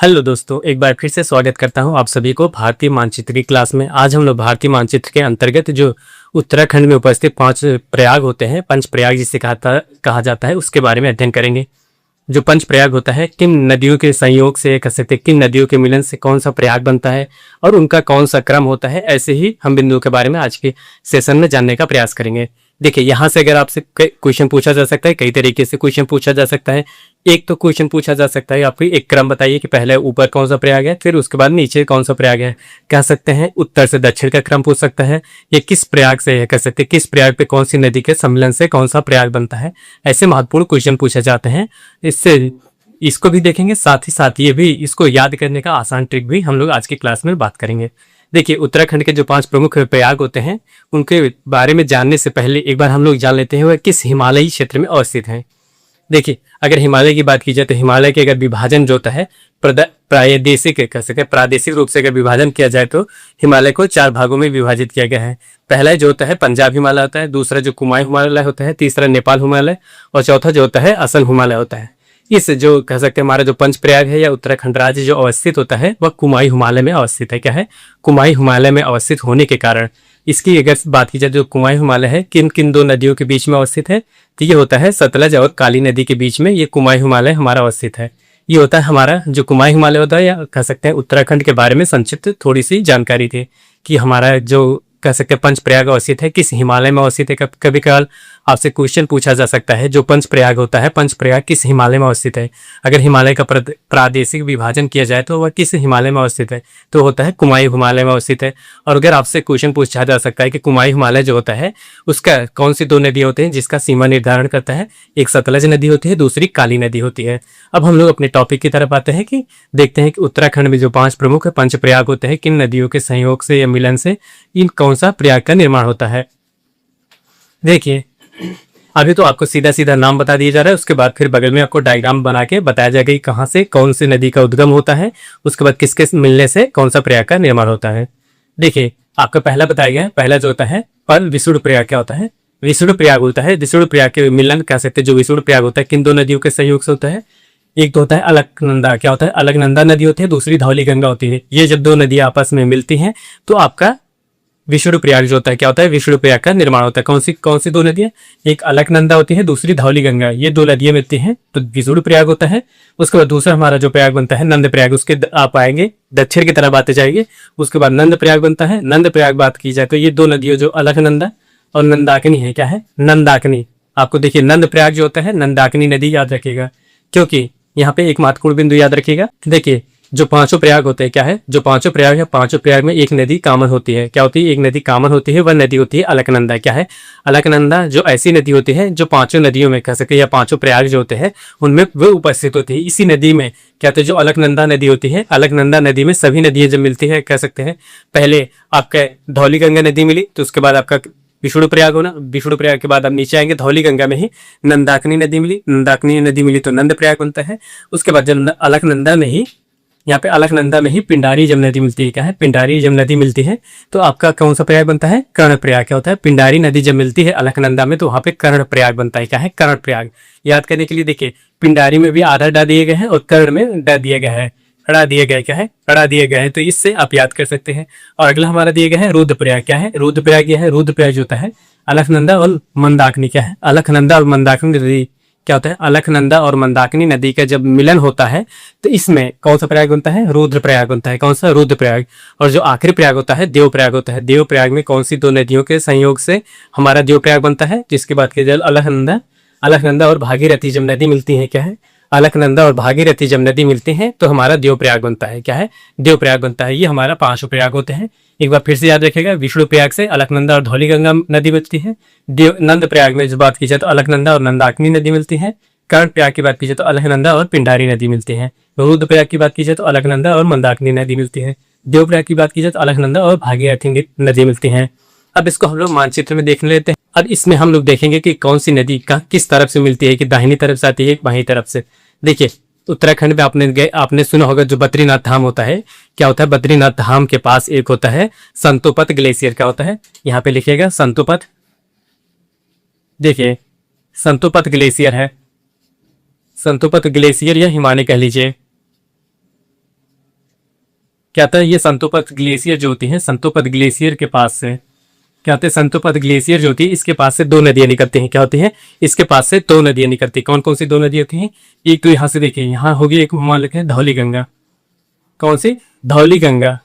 Hello दोस्तों, एक बार फिर से स्वागत करता हूं आप सभी को भारतीय मानचित्र की क्लास में। आज हम लोग भारतीय मानचित्र के अंतर्गत जो उत्तराखंड में उपस्थित 5 प्रयाग होते हैं, पंच प्रयाग जिसे कहा जाता है, उसके बारे में अध्ययन करेंगे। जो पंच प्रयाग होता है, किन नदियों के संयोग से कह सकते हैं, किन नदियों के मिलन से कौन सा प्रयाग बनता है और उनका कौन सा क्रम होता है, ऐसे ही हम बिंदुओं के बारे में आज के सेशन में जानने का प्रयास करेंगे। देखिए, यहाँ से अगर आपसे क्वेश्चन पूछा जा सकता है, कई तरीके से क्वेश्चन पूछा जा सकता है। एक तो क्वेश्चन पूछा जा सकता है, आपको एक क्रम बताइए कि पहले ऊपर कौन सा प्रयाग है, फिर उसके बाद नीचे कौन सा प्रयाग है। कह सकते हैं उत्तर से दक्षिण का क्रम पूछ सकता है। ये किस प्रयाग से है, कह सकते हैं किस प्रयाग पे कौन सी नदी के सम्मिलन से कौन सा प्रयाग बनता है। ऐसे महत्वपूर्ण क्वेश्चन पूछे जाते हैं। इससे इसको भी देखेंगे, साथ ही साथ ये भी इसको याद करने का आसान ट्रिक भी हम लोग आज की क्लास में बात करेंगे। देखिए, उत्तराखंड के जो 5 प्रमुख प्रयाग होते हैं, उनके बारे में जानने से पहले एक बार हम लोग जान लेते हैं वह किस हिमालयी क्षेत्र में अवस्थित हैं। देखिए, अगर हिमालय की बात की जाए तो हिमालय के अगर विभाजन जो होता है प्रादेशिक कह सकते हैं, प्रादेशिक रूप से अगर विभाजन किया जाए तो हिमालय को 4 भागों में विभाजित किया गया है। पहला जो होता है पंजाब हिमालय होता है, दूसरा जो कुमाऊं हिमालय होता है, तीसरा नेपाल हिमालय और चौथा जो होता है असम हिमालय होता है। इस जो कह सकते हैं हमारा जो पंच प्रयाग है या उत्तराखंड राज्य जो अवस्थित होता है वह कुमाऊं हिमालय में अवस्थित है। क्या है? कुमाऊं हिमालय में अवस्थित होने के कारण इसकी अगर बात की जाए जो कुमाऊं हिमालय है किन किन 2 नदियों के बीच में अवस्थित है, तो ये होता है सतलज और काली नदी के बीच में ये कुमाऊं हिमालय हमारा अवस्थित है। ये होता है हमारा जो कुमाऊं हिमालय होता है, या कह सकते हैं उत्तराखंड के बारे में संक्षिप्त थोड़ी सी जानकारी थी कि हमारा जो कह सकते हैं पंच प्रयाग अवस्थित है किस हिमालय में अवस्थित है। कभी कभार आपसे क्वेश्चन पूछा जा सकता है जो पंच प्रयाग होता है, पंच प्रयाग किस हिमालय में अवस्थित है। अगर हिमालय का प्रादेशिक विभाजन किया जाए तो वह किस हिमालय में अवस्थित है, तो होता है कुमाऊं हिमालय में अवस्थित है। और अगर आपसे क्वेश्चन पूछा जा सकता है कि कुमाऊं हिमालय जो होता है उसका कौन सी 2 नदी होते हैं जिसका सीमा निर्धारण करता है, एक सतलज नदी होती है, दूसरी काली नदी होती है। अब हम लोग अपने टॉपिक की तरफ आते हैं कि देखते हैं कि उत्तराखंड में जो 5 प्रमुख पंच प्रयाग होते हैं, किन नदियों के संयोग से या मिलन से इन कौन सा प्रयाग का निर्माण होता है। देखिए, अभी तो आपको सीधा सीधा नाम बता दिया जा रहा है, उसके बाद फिर बगल में आपको डायग्राम बना के बताया जाएगा कि कहाँ से कौन सी नदी का उद्गम होता है, उसके बाद किसके मिलने से कौन सा प्रयाग का निर्माण होता है। देखिए, आपको पहला बताया गया है, पहला जो होता है पर विशुद्ध प्रयाग क्या होता है। विशुद्ध प्रयाग होता है, विशुद्ध प्रयाग के मिलन कह सकते हैं। जो विशुद्ध प्रयाग होता है किन 2 नदियों के संयोग से होता है। एक तो होता है अलकनंदा, क्या होता है, अलकनंदा नदी होती है, दूसरी धौली गंगा होती है। ये जब 2 नदियां आपस में मिलती हैं तो आपका विशुद्ध प्रयाग जो होता है क्या होता है, विशुद्ध प्रयाग का निर्माण होता है। कौन सी 2 नदियां, एक अलकनंदा होती है, दूसरी धौली गंगा, ये 2 नदियां मिलती हैं तो विशुद्ध प्रयाग होता है। उसके बाद दूसरा हमारा जो प्रयाग बनता है नंद प्रयाग, उसके आप आएंगे दक्षिण की तरफ आते जाएंगे, उसके बाद नंद प्रयाग बनता है। नंद प्रयाग बात की जाए तो ये 2 नदियों जो अलकनंदा और नंदाकिनी है, क्या है, नंदाकिनी। आपको देखिए नंद प्रयाग जो होता है नंदाकिनी नदी याद रखिएगा, क्योंकि यहाँ पे एक महत्वपूर्ण बिंदु याद रखिएगा। देखिए, जो 5 प्रयाग होते हैं क्या है, जो 5 प्रयाग है, 5 प्रयाग में एक नदी कॉमन होती है। क्या होती है, एक नदी कॉमन होती है, वह नदी होती है अलकनंदा। क्या है, अलकनंदा जो ऐसी नदी होती है जो 5 नदियों में कह सकते हैं या 5 प्रयाग जो होते हैं उनमें वो उपस्थित होती है। इसी नदी में क्या होता है, जो अलकनंदा नदी होती है, अलकनंदा नदी में सभी नदियां जब मिलती है, कह सकते हैं पहले आपका धौली गंगा नदी मिली तो उसके बाद आपका विशुद्ध प्रयाग होना, विशुद्ध प्रयाग के बाद आप नीचे आएंगे धौली गंगा में ही नंदाकिनी नदी मिली, नंदाकिनी नदी मिली तो नंद प्रयाग बनता है। उसके बाद जब अलकनंदा में ही यहाँ पे अलकनंदा में ही पिंडारी जब नदी मिलती है, क्या है, पिंडारी जब नदी मिलती है तो आपका कौन सा प्रयाग बनता है, कर्ण प्रयाग। क्या होता है, पिंडारी नदी जब मिलती है अलकनंदा में तो वहां पे कर्ण प्रयाग बनता है। क्या है, कर्ण प्रयाग। याद करने के लिए देखिए, पिंडारी में भी आधा डा दिए गए हैं और कर्ण में डा दिया गया है, अड़ा दिए गए, क्या है, अड़ा दिए गए हैं, तो इससे आप याद कर सकते हैं। और अगला हमारा दिए गया है रुद्र प्रयाग। क्या है, रुद्र प्रयाग। यह है रुद्र प्रयाग जो होता है अलकनंदा और मंदाकिनी। क्या है, अलकनंदा और मंदाकिनी नदी क्या होता है, अलकनंदा और मंदाकिनी नदी का जब मिलन होता है तो इसमें कौन सा प्रयाग बनता है, रुद्र प्रयाग बनता है। कौन सा, रुद्र प्रयाग। और जो आखिरी प्रयाग होता है देव प्रयाग होता है। देव प्रयाग में कौन सी 2 नदियों के संयोग से हमारा देव प्रयाग बनता है, जिसके बाद के जल अलकनंदा और भागीरथी जब नदी मिलती है, क्या है, अलकनंदा और भागीरथी जब नदी मिलते हैं तो हमारा देव प्रयाग बनता है। क्या है, देव प्रयाग बनता है। ये हमारा 5 प्रयाग होते हैं। एक बार फिर से याद रखिएगा, विष्णु प्रयाग से अलकनंदा और धौली गंगा नदी बचती है। नंद प्रयाग में जो बात की जाए तो अलकनंदा और नंदाकिनी नदी मिलती है। कर्ण प्रयाग की बात की जाए तो अलकनंदा और पिंडारी नदी मिलती है। रुद्र प्रयाग की बात की जाए तो अलकनंदा और मंदाकिनी नदी मिलती है। देव प्रयाग की बात की जाए तो अलकनंदा और भागीरथी नदी मिलती है। अब इसको हम लोग मानचित्र में देख लेते हैं। अब इसमें हम लोग देखेंगे कि कौन सी नदी का किस तरफ से मिलती है, कि दाहिनी तरफ से आती है, बाईं तरफ से। देखिए, उत्तराखंड में आपने सुना होगा जो बद्रीनाथ धाम होता है, क्या होता है, बद्रीनाथ धाम के पास एक होता है संतोपत ग्लेशियर। क्या होता है, यहाँ पे लिखिएगा संतोपत। देखिए, संतोपत ग्लेशियर है, संतोपत ग्लेशियर या हिमालय कह लीजिए। क्या होता है, ये संतोपत ग्लेशियर जो होती है, संतोपत ग्लेशियर के पास से क्या होते हैं, संतोपत ग्लेशियर जो होती है इसके पास से दो नदियां निकलती हैं। क्या होती हैं, इसके पास से दो नदियां निकलती हैं। कौन कौन सी दो नदियां होती हैं? एक तो यहाँ से देखिए, यहाँ होगी एक, मान लेते हैं धौली गंगा। कौन सी? धौली गंगा,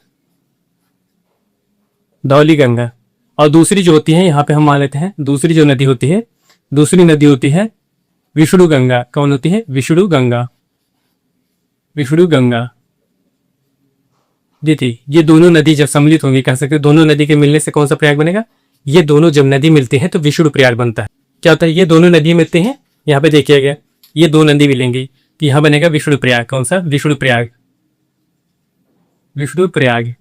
धौली गंगा। और दूसरी जो होती है, यहाँ पे हम मान लेते हैं दूसरी जो नदी होती है, दूसरी नदी होती है विष्णु गंगा। कौन होती है? विष्णु गंगा, विष्णु गंगा। जी थी। ये दोनों नदी जब सम्मिलित होंगी, कह सकते हैं दोनों नदी के मिलने से कौन सा प्रयाग बनेगा? ये दोनों जब नदी मिलती है तो विष्णु प्रयाग बनता है। क्या होता है, ये दोनों नदी मिलते हैं, यहाँ पे देखिए गया, ये दो नदी मिलेंगी तो यहाँ बनेगा विष्णु प्रयाग। कौन सा? विष्णु प्रयाग, विष्णु प्रयाग।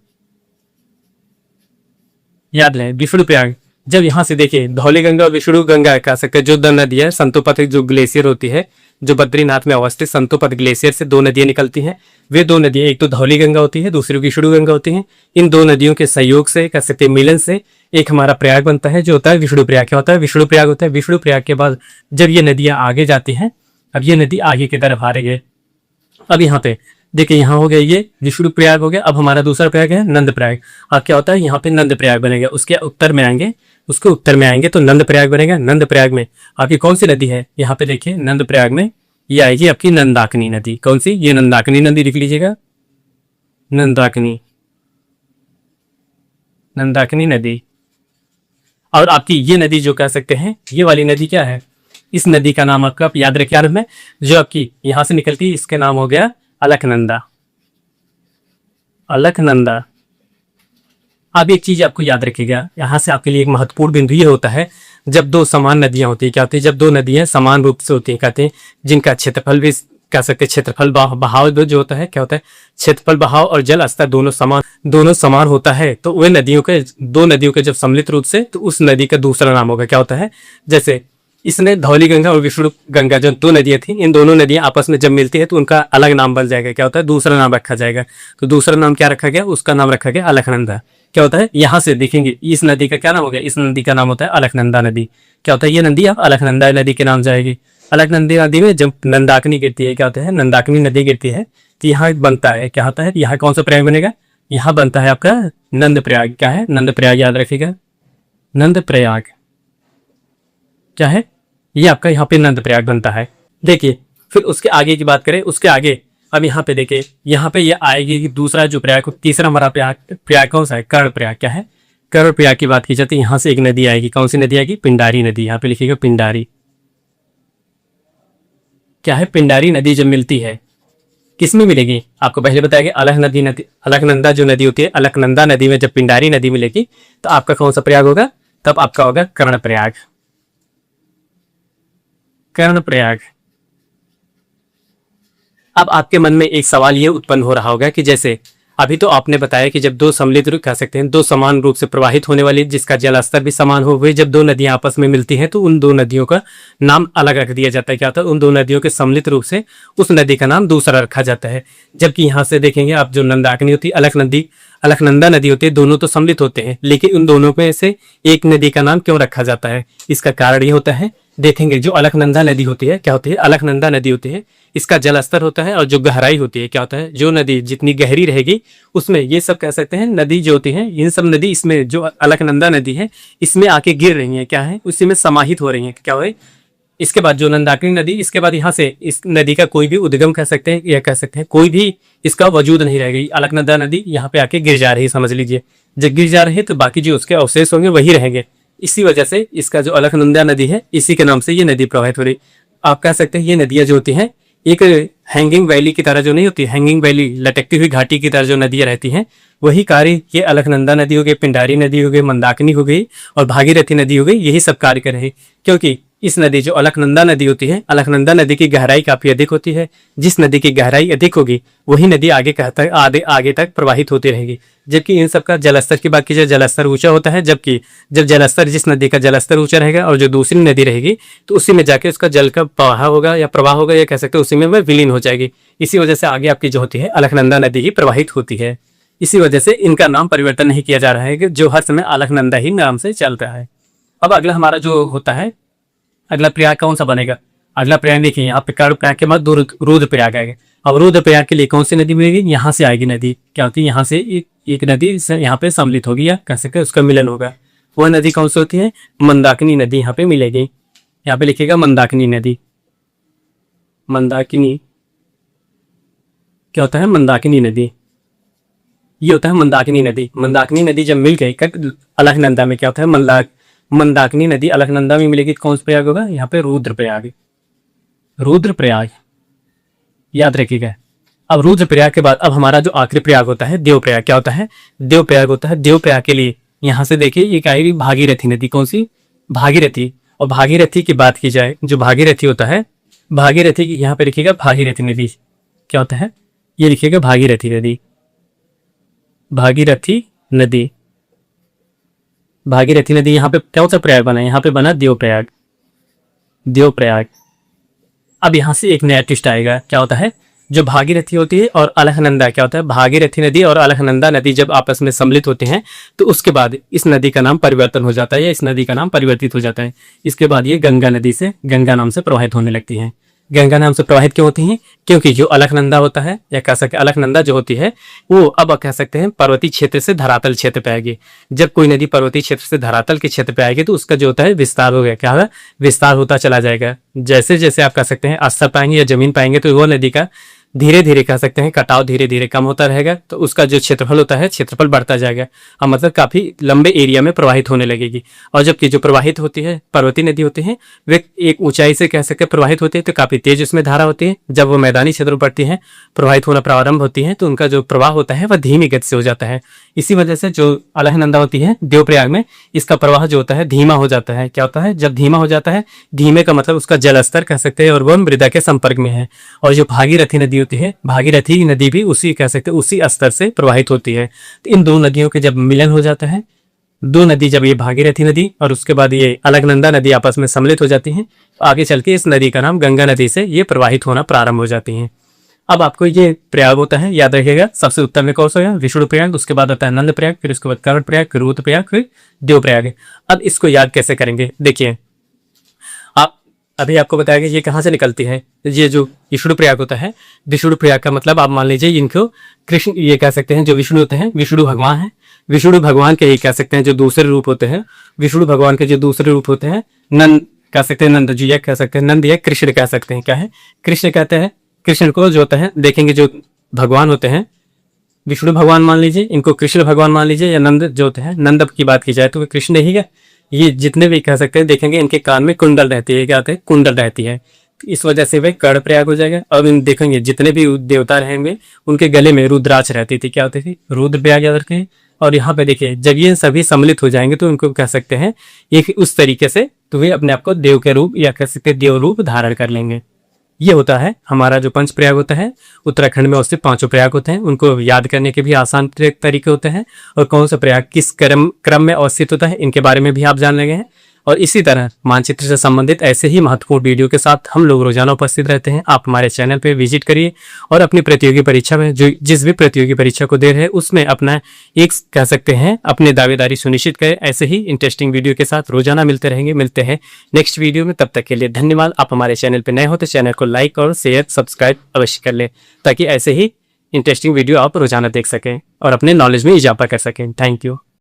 याद रहे, विष्णु प्रयाग। जब यहाँ से देखिए धौली गंगा और विष्णु गंगा कह सकते हैं, जो दो नदी है, संतोपत जो ग्लेशियर होती है, जो बद्रीनाथ में अवस्थित संतोपत ग्लेशियर से दो नदियां निकलती हैं। वे दो नदियां, एक तो धौली गंगा होती है, दूसरी विष्णु गंगा होती है। इन दो नदियों के सहयोग से, कह सकते हैं मिलन से, एक हमारा प्रयाग बनता है जो होता है विष्णु प्रयाग। क्या होता है? विष्णु प्रयाग होता है। विष्णु प्रयाग के बाद जब ये नदियां आगे जाती हैं, अब ये नदी आगे की तरफ आ रही है। अब यहाँ पे देखिए, यहाँ हो गया ये विष्णु प्रयाग हो गया। अब हमारा दूसरा प्रयाग है नंद प्रयाग। अब क्या होता है, यहाँ पे नंद प्रयाग बनेगा, उसके उत्तर में आएंगे, उसके उत्तर में आएंगे तो नंद प्रयाग बनेगा। नंद प्रयाग में आपकी कौन सी नदी है? यहाँ पे देखिए नंद प्रयाग में ये आएगी आपकी नंदाकिनी नदी। कौन सी? ये नंदाकिनी नदी लिख लीजिएगा, नंदाकिनी, नंदाकिनी नदी। और आपकी ये नदी जो कह सकते हैं, ये वाली नदी क्या है? इस नदी का नाम आपका, आप याद रखिए, में जो आपकी यहां से निकलती है इसके नाम हो गया अलकनंदा, अलकनंदा। अब एक चीज आपको याद रखिएगा, यहाँ से आपके लिए एक महत्वपूर्ण बिंदु ये होता है, जब दो समान नदियां होती है, क्या होती है? जब दो नदियां समान रूप से होती है, कहते हैं जिनका क्षेत्रफल भी, कह सकते हैं क्षेत्रफल बहाव जो होता है, क्या होता है? क्षेत्रफल बहाव और जल स्तर दोनों समान होता है, तो वे नदियों के, दो नदियों के जब सम्मिलित रूप से, तो उस नदी का दूसरा नाम होगा, क्या होता है? जैसे इसने धौली गंगा और विष्णु गंगा जो दो नदियां थी, इन दोनों नदियां आपस में जब मिलती है तो उनका अलग नाम बन जाएगा। क्या होता है? दूसरा नाम रखा जाएगा। तो दूसरा नाम क्या रखा गया? उसका नाम रखा गया अलकनंदा। क्या होता है? यहाँ से देखेंगे इस नदी का क्या नाम हो गया? इस नदी का नाम होता है अलकनंदा नदी। क्या होता है? ये नदी अब अलकनंदा नदी के नाम जाएगी। अलकनंदा नदी में जब नंदाकिनी गिरती है, क्या होता है? नंदाकिनी नदी गिरती है तो यहाँ बनता है, क्या होता है? यहाँ कौन सा प्रयाग बनेगा? यहाँ बनता है आपका नंद प्रयाग। क्या है? नंद प्रयाग, याद रखिएगा, नंद प्रयाग। क्या है? ये आपका यहाँ पे नंद प्रयाग बनता है। देखिए फिर उसके आगे की बात करें, उसके आगे अब यहाँ पे देखिए, यहाँ पे ये आएगी कि दूसरा जो प्रयाग, तीसरा हमारा प्रयाग कौन सा है? कर्ण प्रयाग। क्या है? कर्ण प्रयाग की बात की जाती है। यहाँ से एक नदी आएगी, कौन सी नदी आएगी? पिंडारी नदी। यहाँ पे लिखिएगा पिंडारी। क्या है? पिंडारी नदी जब मिलती है, किसमें मिलेगी? आपको पहले बताया कि अलकनंदा जो नदी होती है, अलकनंदा नदी में जब पिंडारी नदी मिलेगी तो आपका कौन सा प्रयाग होगा? तब आपका होगा कर्ण प्रयाग, कर्ण प्रयाग। अब आपके मन में एक सवाल ये उत्पन्न हो रहा होगा कि जैसे अभी तो आपने बताया कि जब दो सम्मिलित कह सकते हैं, दो समान रूप से प्रवाहित होने वाली, जिसका जल स्तर भी समान हो, वे जब दो नदियां आपस में मिलती हैं तो उन दो नदियों का नाम अलग रख दिया जाता है। क्या होता है? उन दो नदियों के सम्मिलित रूप से उस नदी का नाम दूसरा रखा जाता है। जबकि यहाँ से देखेंगे आप, जो नंदाकिनी होती है, अलकनंदा नदी होती है, दोनों तो सम्मिलित होते हैं, लेकिन उन दोनों में से एक नदी का नाम क्यों रखा जाता है? इसका कारण ये होता है, देखेंगे जो अलकनंदा नदी होती है, क्या होती है? अलकनंदा नदी होती है, इसका जल स्तर होता है और जो गहराई होती है, क्या होता है? जो नदी जितनी गहरी रहेगी उसमें ये सब कह सकते हैं नदी जो होती है, इन सब नदी इसमें जो अलकनंदा नदी है इसमें आके गिर रही है, क्या है? उसी में समाहित हो रही है। क्या है? इसके बाद जो नंदाकिनी नदी, इसके बाद यहाँ से इस नदी का कोई भी उद्गम कह सकते हैं, या कह सकते हैं कोई भी इसका वजूद नहीं रह गई। अलकनंदा नदी यहाँ पे आके गिर जा रही है, समझ लीजिए। जब गिर जा रही है तो बाकी जो उसके अवशेष होंगे वही रहेंगे। इसी वजह से इसका जो अलकनंदा नदी है, इसी के नाम से ये नदी प्रवाहित हो रही। आप कह सकते हैं ये नदियां जो होती हैं एक हैंगिंग वैली की तरह जो नहीं होती, हैंगिंग वैली, लटकती हुई घाटी की तरह जो नदियां रहती हैं, वही कार्य ये अलकनंदा नदी हो गई, पिंडारी नदी हो गई, मंदाकिनी हो गई और भागीरथी नदी हो गई, यही सब कार्य कर रहे। क्योंकि इस नदी जो अलकनंदा नदी होती है, अलकनंदा नदी की गहराई काफी अधिक होती है। जिस नदी की गहराई अधिक होगी वही नदी आगे कहता है आगे तक प्रवाहित होती रहेगी। जबकि इन सब का जलस्तर की बात कीजिए, जलस्तर ऊंचा होता है। जबकि जब जलस्तर, जिस नदी का जलस्तर ऊंचा रहेगा और जो दूसरी नदी रहेगी तो उसी में जाके उसका जल का प्रवाह होगा या प्रवाह होगा, या कह सकते हैं उसी में वह विलीन हो जाएगी। इसी वजह से आगे आपकी जो होती है अलकनंदा नदी ही प्रवाहित होती है। इसी वजह से इनका नाम परिवर्तन नहीं किया जा रहा है, कि जो हर समय अलकनंदा ही नाम से चलता है। अब अगला हमारा जो होता है, अगला प्रयाग कौन सा बनेगा? अगला प्रयाग देखिए, यहाँ पे कर्ण प्रयाग के बाद रुद्र प्रयाग आएगा। अब रुद्रप्रयाग के लिए कौन सी नदी मिलेगी, यहाँ से आएगी नदी, क्या होती है, यहाँ से एक नदी यहाँ पे सम्मिलित होगी, या कह सकते हैं उसका मिलन होगा। वह नदी कौन सी होती है, मंदाकिनी नदी यहाँ पे मिलेगी। यहाँ पे लिखिएगा मंदाकिनी नदी। मंदाकिनी क्या होता है, मंदाकिनी नदी, ये होता है मंदाकिनी नदी। मंदाकिनी नदी जब मिल गई अलकनंदा में, क्या होता है, मंदाकिनी नदी अलकनंदा में मिलेगी तो कौन सा प्रयाग होगा, यहाँ पे रुद्रप्रयाग। रुद्रप्रयाग याद रखिएगा। अब रुद्रप्रयाग के बाद अब हमारा जो आखिरी प्रयाग होता है देवप्रयाग। क्या होता है, देवप्रयाग होता है। देवप्रयाग के लिए यहाँ से देखिए एक आएगी भागीरथी नदी, कौन सी, भागीरथी। और भागीरथी की बात की जाए, जो भागीरथी होता है, भागीरथी की यहाँ पे लिखिएगा भागीरथी नदी। क्या होता है, ये लिखिएगा भागीरथी नदी। भागीरथी नदी, भागीरथी नदी यहाँ पे क्या सा प्रयाग बना है, यहाँ पे बना देवप्रयाग। देवप्रयाग। अब यहाँ से एक नया ट्विस्ट आएगा, क्या होता है, जो भागीरथी होती है और अलकनंदा, क्या होता है, भागीरथी नदी और अलकनंदा नदी जब आपस में सम्मिलित होते हैं तो उसके बाद इस नदी का नाम परिवर्तन हो जाता है, या इस नदी का नाम परिवर्तित हो जाता है। इसके बाद ये गंगा नदी से, गंगा नाम से प्रवाहित होने लगती है। गंगा नाम से प्रवाहित क्यों होती हैं, क्योंकि जो अलकनंदा होता है, या कह सकते हैं अलकनंदा जो होती है वो अब कह सकते हैं पर्वतीय क्षेत्र से धरातल क्षेत्र पे आएगी। जब कोई नदी पर्वतीय क्षेत्र से धरातल के क्षेत्र पे आएगी तो उसका जो होता है विस्तार हो गया, क्या होगा, विस्तार होता चला जाएगा। जैसे जैसे आप कह सकते हैं स्तर पाएंगे या जमीन पाएंगे तो वो नदी का धीरे धीरे कह सकते हैं कटाव धीरे धीरे कम होता रहेगा, तो उसका जो क्षेत्रफल होता है क्षेत्रफल बढ़ता जाएगा, और मतलब काफी लंबे एरिया में प्रवाहित होने लगेगी। और जबकि जो प्रवाहित होती है पर्वतीय नदी होती है वे एक ऊंचाई से कह सकते हैं प्रवाहित होती है, तो काफी तेज उसमें धारा होती है। जब वो मैदानी क्षेत्र में पड़ती है, प्रवाहित होना प्रारंभ होती है, तो उनका जो प्रवाह होता है वह धीमी गति से हो जाता है। इसी वजह से जो अलकनंदा होती है देवप्रयाग में, इसका प्रवाह जो होता है धीमा हो जाता है। क्या होता है, जब धीमा हो जाता है, धीमे का मतलब उसका जल स्तर कह सकते हैं और वह मृदा के संपर्क में है। और जो भागीरथी नदी होती है, भागीरथी नदी भी उसी कह सकते हैं उसी स्तर से प्रवाहित होती है। तो इन दो नदियों के जब मिलन हो जाता है, दो नदी जब ये भागीरथी नदी और उसके बाद ये अलकनंदा नदी आपस में सम्मिलित हो जाती हैं, तो आगे चल के इस नदी का नाम गंगा नदी से ये प्रवाहित होना प्रारंभ हो जाती हैं। अब आपको ये प्रयाग होता है याद रखिएगा, सबसे उत्तर में कौन सा है, विष्णु प्रयाग, उसके बाद आता है नंद प्रयाग, फिर उसके बाद कर्ण प्रयाग, फिर रुद्रप्रयाग, फिर देवप्रयाग। अब इसको याद कैसे करेंगे, देखिए आप अभी आपको बताया कि ये कहाँ से निकलती है। ये जो विष्णु प्रयाग होता है, विष्णु प्रयाग का मतलब आप मान लीजिए इनको कृष्ण, ये कह सकते हैं जो विष्णु होते हैं, विष्णु भगवान है, विष्णु भगवान के ही कह सकते हैं जो दूसरे रूप होते हैं, विष्णु भगवान के जो दूसरे रूप होते हैं, नंद कह सकते हैं, नंद जी कह सकते हैं, नंद या कृष्ण कह सकते हैं। क्या है, कृष्ण कहते हैं। कृष्ण को जो होता है देखेंगे, जो भगवान होते हैं विष्णु भगवान मान लीजिए, इनको कृष्ण भगवान मान लीजिए, या नंद जो होते हैं, नंद की बात की जाए तो वे कृष्ण ही है। ये जितने भी कह सकते हैं देखेंगे इनके कान में कुंडल रहती है, क्या होते हैं, कुंडल रहती है, इस वजह से वे कर्ण प्रयाग हो जाएगा। अब इन देखेंगे जितने भी देवता रहेंगे उनके गले में रुद्राक्ष रहती थी, क्या होती थी, रुद्र प्रयाग याद रखें। और यहाँ पे देखिए जब ये सभी सम्मिलित हो जाएंगे तो उनको कह सकते हैं एक उस तरीके से, तो वे अपने आप को देव के रूप या कह सकते हैं देव रूप धारण कर लेंगे। ये होता है हमारा जो पंच प्रयाग होता है। उत्तराखंड में उससे पांचों प्रयाग होते हैं, उनको याद करने के भी आसान तरीके होते हैं, और कौन सा प्रयाग किस क्रम में अवस्थित होता है इनके बारे में भी आप जान लेंगे हैं। और इसी तरह मानचित्र से संबंधित ऐसे ही महत्वपूर्ण वीडियो के साथ हम लोग रोजाना उपस्थित रहते हैं। आप हमारे चैनल पे विजिट करिए और अपनी प्रतियोगी परीक्षा में जो जिस भी प्रतियोगी परीक्षा को दे रहे हैं उसमें अपना एक कह सकते हैं अपनी दावेदारी सुनिश्चित करें। ऐसे ही इंटरेस्टिंग वीडियो के साथ रोजाना मिलते रहेंगे। मिलते हैं नेक्स्ट वीडियो में, तब तक के लिए धन्यवाद। आप हमारे चैनल पर नए हो तो चैनल को लाइक और शेयर सब्सक्राइब अवश्य कर लें, ताकि ऐसे ही इंटरेस्टिंग वीडियो आप रोजाना देख सकें और अपने नॉलेज में इजाफा कर सकें। Thank you.